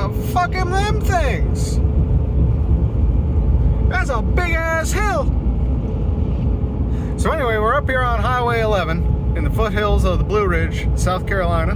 the fuck am them things? That's a big ass hill. So anyway, we're up here on Highway 11 in the foothills of the Blue Ridge, South Carolina,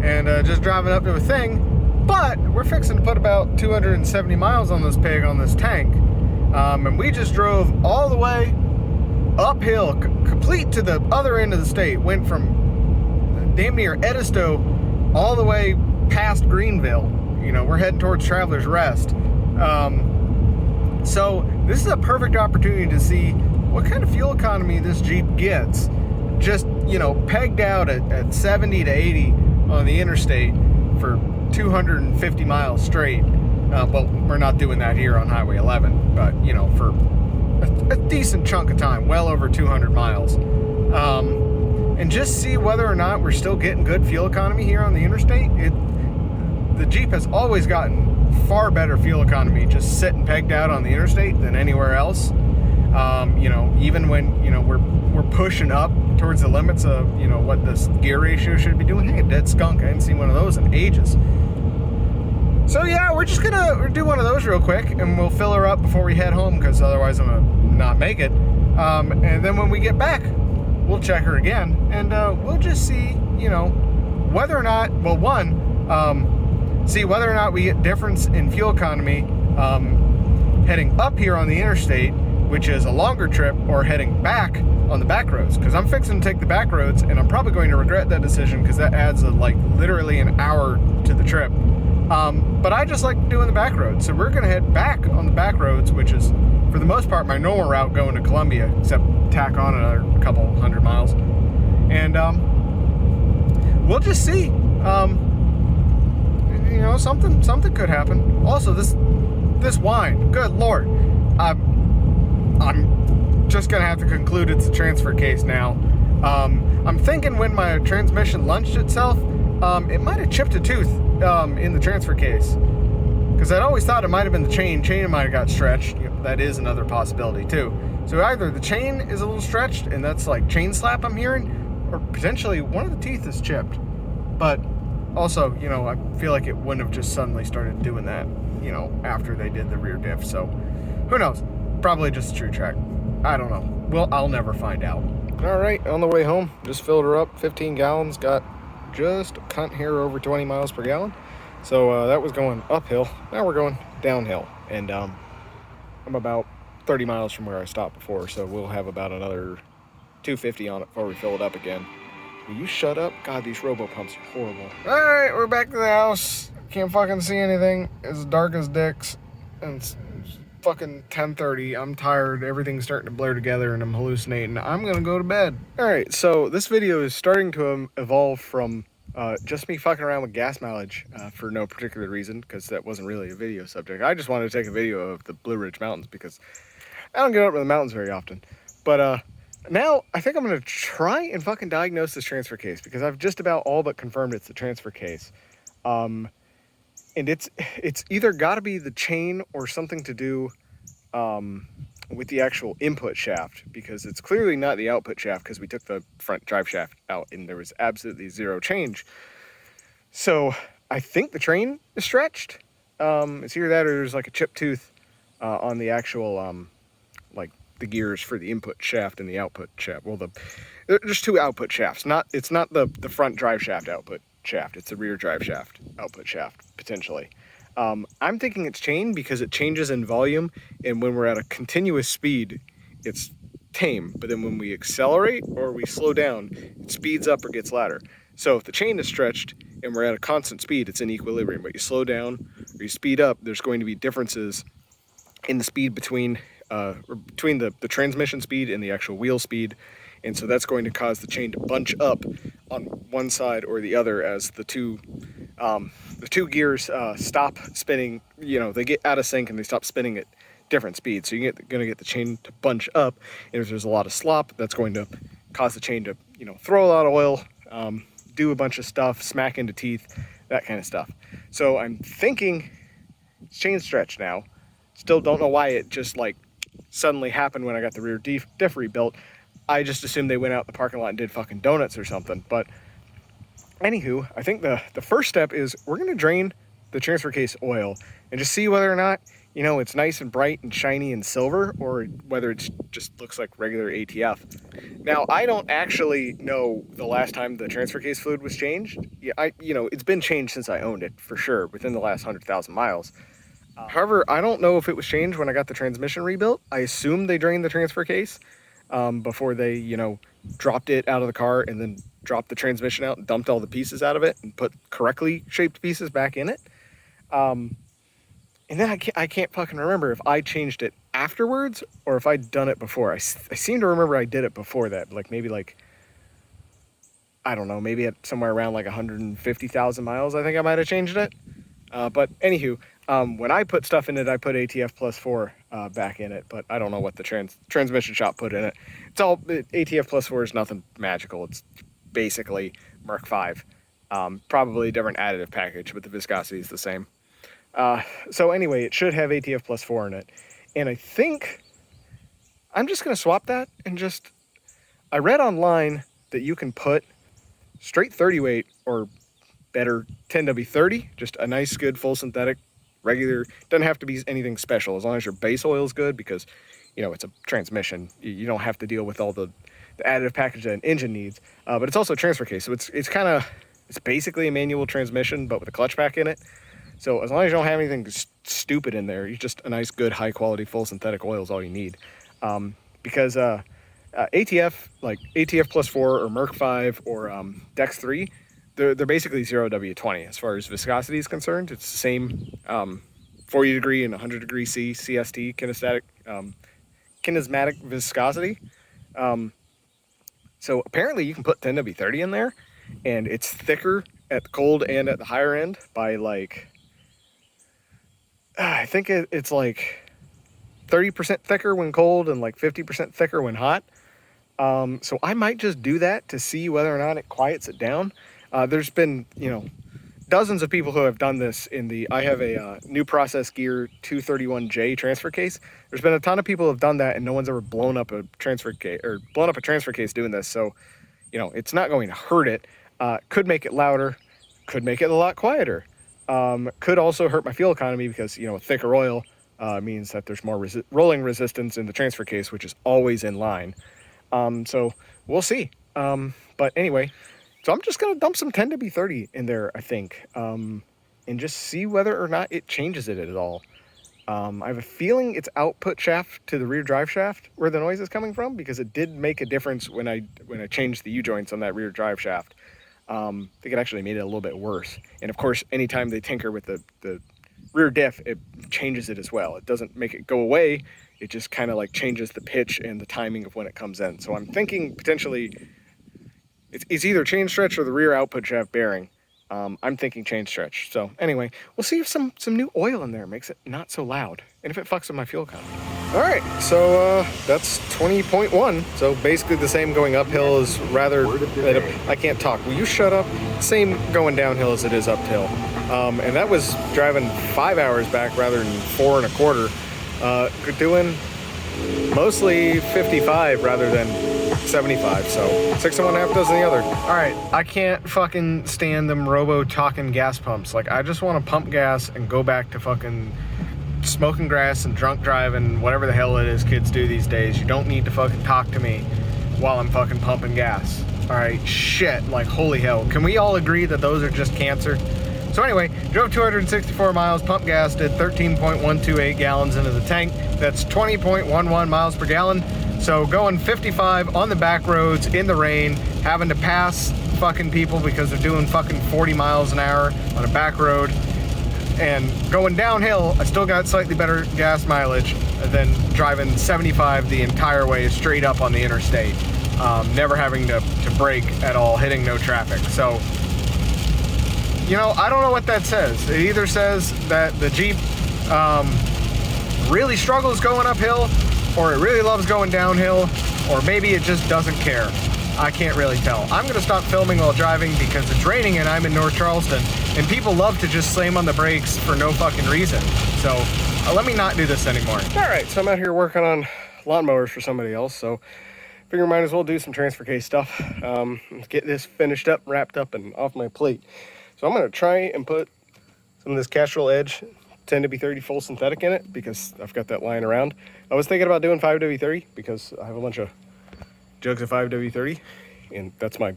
and just driving up to a thing. But we're fixing to put about 270 miles on this pig on this tank, and we just drove all the way uphill, complete to the other end of the state. Went from damn near Edisto all the way past Greenville. You know, we're heading towards Travelers Rest. So this is a perfect opportunity to see what kind of fuel economy this Jeep gets. Just, you know, pegged out at 70 to 80 on the interstate for 250 miles straight. Well, we're not doing that here on Highway 11, but, you know, for a decent chunk of time, well over 200 miles. And just see whether or not we're still getting good fuel economy here on the interstate. The Jeep has always gotten far better fuel economy just sitting pegged out on the interstate than anywhere else. You know, even when, you know, we're pushing up towards the limits of, you know, what this gear ratio should be doing. Hey, a dead skunk. I haven't seen one of those in ages. So yeah, we're just gonna do one of those real quick, and we'll fill her up before we head home, because otherwise I'm gonna not make it. And then when we get back, we'll check her again, and we'll just see, you know, whether or not, well, see whether or not we get difference in fuel economy heading up here on the interstate, which is a longer trip, or heading back on the back roads, because I'm fixing to take the back roads, and I'm probably going to regret that decision, because that adds like literally an hour to the trip. But I just like doing the back roads, so we're going to head back on the back roads, which is for the most part my normal route going to Columbia, except tack on another couple hundred miles, and we'll just see. You know, something could happen. Also, this wine, good lord, I'm just gonna have to conclude it's a transfer case now. I'm thinking when my transmission lunged itself, it might have chipped a tooth in the transfer case, because I'd always thought it might have been the chain might have got stretched. You know, that is another possibility too. So either the chain is a little stretched, and that's like chain slap I'm hearing, or potentially one of the teeth is chipped. But also, you know, I feel like it wouldn't have just suddenly started doing that, you know, after they did the rear diff. So who knows? Probably just a true track. I don't know. Well, I'll never find out. All right, on the way home, just filled her up, 15 gallons, got just a cunt here over 20 miles per gallon. So that was going uphill. Now we're going downhill, and I'm about 30 miles from where I stopped before, so we'll have about another 250 on it before we fill it up again. Will you shut up? God, these robo pumps are horrible. All right, we're back to the house. Can't fucking see anything. It's dark as dicks, and it's fucking 10:30. I'm tired. Everything's starting to blur together, and I'm hallucinating. I'm gonna go to bed. All right, so this video is starting to evolve from just me fucking around with gas mileage for no particular reason, because that wasn't really a video subject. I just wanted to take a video of the Blue Ridge Mountains, because I don't get up to the mountains very often. But now I think I'm gonna try and fucking diagnose this transfer case, because I've just about all but confirmed it's the transfer case. And it's either got to be the chain or something to do with the actual input shaft, because it's clearly not the output shaft, because we took the front drive shaft out and there was absolutely zero change. So I think the train is stretched. It's either that or there's like a chipped tooth on the actual like the gears for the input shaft and the output shaft. Well, there's two output shafts. It's not the front drive shaft output shaft, it's the rear drive shaft output shaft, potentially. I'm thinking it's chain, because it changes in volume, and when we're at a continuous speed it's tame, but then when we accelerate or we slow down, it speeds up or gets louder. So if the chain is stretched and we're at a constant speed, it's in equilibrium, but you slow down or you speed up, there's going to be differences in the speed between the transmission speed and the actual wheel speed. And so that's going to cause the chain to bunch up on one side or the other as the two gears stop spinning. You know, they get out of sync and they stop spinning at different speeds. So you're going to get the chain to bunch up. And if there's a lot of slop, that's going to cause the chain to, you know, throw a lot of oil, do a bunch of stuff, smack into teeth, that kind of stuff. So I'm thinking it's chain stretched now. Still don't know why it just like suddenly happened when I got the rear diff rebuilt. I just assumed they went out in the parking lot and did fucking donuts or something. But anywho, I think the first step is we're going to drain the transfer case oil and just see whether or not, you know, it's nice and bright and shiny and silver, or whether it just looks like regular ATF. Now, I don't actually know the last time the transfer case fluid was changed. Yeah, you know, it's been changed since I owned it, for sure, within the last 100,000 miles. However, I don't know if it was changed when I got the transmission rebuilt. I assume they drained the transfer case before they, you know, dropped it out of the car and then dropped the transmission out and dumped all the pieces out of it and put correctly shaped pieces back in it. And then I can't fucking remember if I changed it afterwards or if I'd done it before. I seem to remember I did it before that, like maybe like, I don't know, maybe at somewhere around like 150,000 miles, I think I might have changed it. But anywho, when I put stuff in it, I put ATF plus 4 back in it, but I don't know what the transmission shop put in it. It's all, ATF plus 4 is nothing magical. It's basically Merc 5. Probably a different additive package, but the viscosity is the same. So anyway, it should have ATF plus 4 in it. And I think I'm just going to swap that and just, I read online that you can put straight 30 weight or better 10W30, just a nice, good, full synthetic, regular, doesn't have to be anything special as long as your base oil is good, because, you know, it's a transmission. You don't have to deal with all the additive package that an engine needs, but it's also a transfer case. So it's kind of, it's basically a manual transmission, but with a clutch pack in it. So as long as you don't have anything stupid in there, you just a nice, good, high quality, full synthetic oil is all you need. Because ATF, like ATF plus 4 or Merc 5 or Dex 3, they're basically 0W20 as far as viscosity is concerned. It's the same 40 degree and 100 degree C CST kinesmatic viscosity. So apparently you can put 10W30 in there, and it's thicker at the cold and at the higher end by like, I think it's like 30% thicker when cold and like 50% thicker when hot. So I might just do that to see whether or not it quiets it down. There's been, you know, dozens of people who have done this in the, I have a New Process Gear 231J transfer case. There's been a ton of people who have done that, and no one's ever blown up a transfer case doing this. So, you know, it's not going to hurt it. Could make it louder, could make it a lot quieter. Could also hurt my fuel economy because, you know, thicker oil means that there's more rolling resistance in the transfer case, which is always in line. So we'll see. But anyway, so I'm just going to dump some 10W30 in there, I think, and just see whether or not it changes it at all. I have a feeling it's output shaft to the rear drive shaft where the noise is coming from, because it did make a difference when I changed the U-joints on that rear drive shaft. I think it actually made it a little bit worse. And of course, anytime they tinker with the rear diff, it changes it as well. It doesn't make it go away. It just kind of like changes the pitch and the timing of when it comes in. So I'm thinking potentially it's either chain stretch or the rear output shaft bearing. I'm thinking chain stretch. So anyway, we'll see if some new oil in there makes it not so loud, and if it fucks with my fuel economy. All right, so that's 20.1. So basically the same going uphill is rather, I can't talk. Will you shut up? Same going downhill as it is uphill. And that was driving 5 hours back rather than 4 1/4. Doing mostly 55 rather than 75, so 6 and 1/2 dozen the other. All right, I can't fucking stand them robo-talking gas pumps. Like, I just want to pump gas and go back to fucking smoking grass and drunk driving, whatever the hell it is kids do these days. You don't need to fucking talk to me while I'm fucking pumping gas. All right, shit, like, holy hell. Can we all agree that those are just cancer? So anyway, drove 264 miles, pumped gas, did 13.128 gallons into the tank. That's 20.11 miles per gallon. So going 55 on the back roads in the rain, having to pass fucking people because they're doing fucking 40 miles an hour on a back road, and going downhill, I still got slightly better gas mileage than driving 75 the entire way straight up on the interstate, never having to brake at all, hitting no traffic. So, you know, I don't know what that says. It either says that the Jeep really struggles going uphill, or it really loves going downhill, or maybe it just doesn't care. I can't really tell. I'm gonna stop filming while driving because it's raining and I'm in North Charleston, and people love to just slam on the brakes for no fucking reason. So let me not do this anymore. All right, so I'm out here working on lawnmowers for somebody else, so figure might as well do some transfer case stuff. Get this finished up, wrapped up, and off my plate. So I'm gonna try and put some of this Castrol Edge 10W30 full synthetic in it because I've got that lying around. I was thinking about doing 5W30 because I have a bunch of jugs of 5W30 and that's my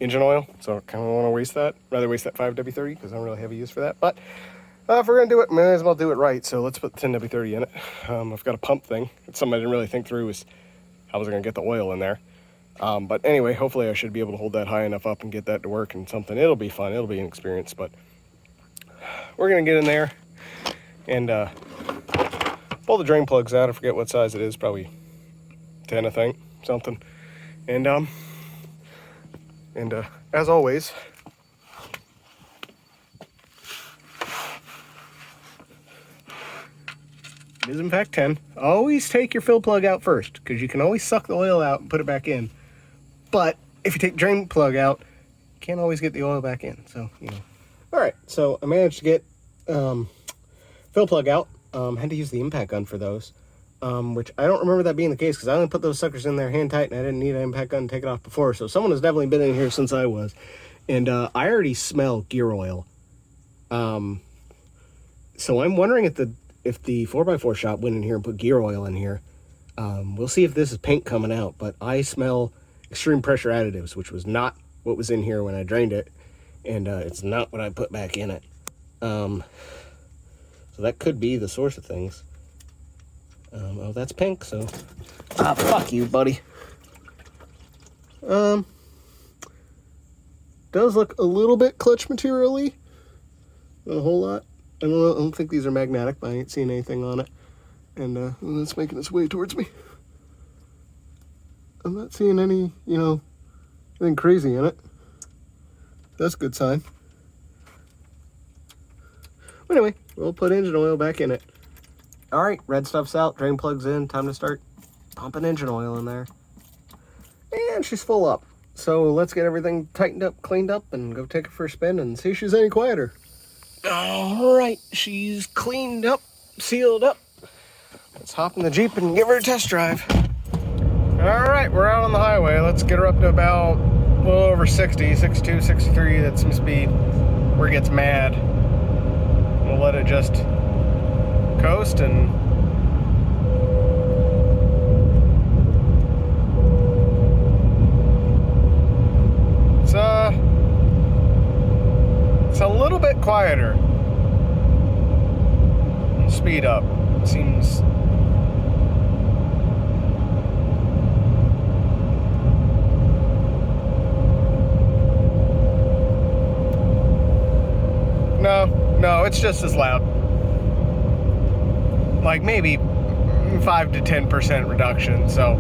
engine oil, so I kind of want to waste that. Rather waste that 5W30 because I don't really have a use for that. But if we're going to do it, may as well do it right. So let's put the 10W30 in it. I've got a pump thing. It's something I didn't really think through was how was I going to get the oil in there. But anyway, hopefully I should be able to hold that high enough up and get that to work and something. It'll be fun. It'll be an experience. But we're going to get in there and pull the drain plugs out. I forget what size it is. Probably 10, I think. Something. And as always, it is in fact 10. Always take your fill plug out first because you can always suck the oil out and put it back in. But if you take drain plug out, you can't always get the oil back in. So, you know. All right, so I managed to get fill plug out. Had to use the impact gun for those, which I don't remember that being the case because I only put those suckers in there hand tight and I didn't need an impact gun to take it off before. So someone has definitely been in here since I was. And I already smell gear oil. So I'm wondering if the 4x4 shop went in here and put gear oil in here. We'll see if this is paint coming out, but I smell extreme pressure additives, which was not what was in here when I drained it. And it's not what I put back in it. So that could be the source of things. Oh, that's pink, so... Ah, fuck you, buddy. Does look a little bit clutch material-y. Not a whole lot. I don't think these are magnetic, but I ain't seen anything on it. And it's making its way towards me. I'm not seeing any, you know, anything crazy in it. That's a good sign. Anyway, we'll put engine oil back in it. All right, red stuff's out, drain plug's in, time to start pumping engine oil in there. And she's full up. So let's get everything tightened up, cleaned up, and go take her for a spin and see if she's any quieter. All right, she's cleaned up, sealed up. Let's hop in the Jeep and give her a test drive. All right, we're out on the highway. Let's get her up to about a little over 60, 62, 63. That seems to be where it gets mad. We'll let it just coast and it's a little bit quieter. Speed up. Seems no, it's just as loud. Like maybe 5 to 10% reduction. So,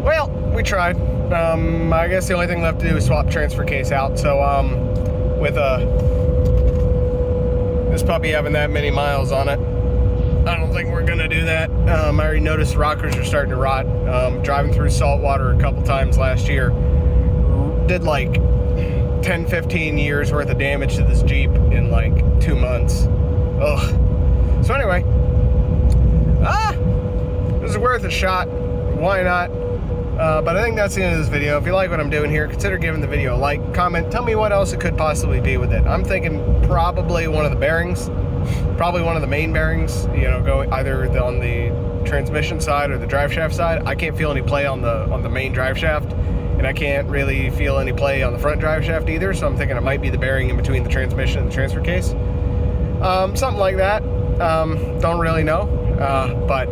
well, we tried. I guess the only thing left to do is swap transfer case out. So, with this puppy having that many miles on it, I don't think we're gonna do that. I already noticed rockers are starting to rot. Driving through salt water a couple times last year, did like 10-15 years worth of damage to this Jeep in like 2 months. Ugh. So anyway, this is worth a shot. Why not? But I think that's the end of this video. If you like what I'm doing here, consider giving the video a like, comment, tell me what else it could possibly be with it. I'm thinking probably one of the bearings, probably one of the main bearings, you know, go either on the transmission side or the drive shaft side. I can't feel any play on the main drive shaft, and I can't really feel any play on the front drive shaft either, so I'm thinking it might be the bearing in between the transmission and the transfer case. Something like that. Don't really know, but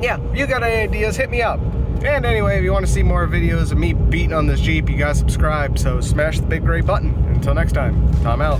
yeah, if you got any ideas, hit me up. And anyway, if you want to see more videos of me beating on this Jeep, you guys subscribe, so smash the big gray button. Until next time, Tom out.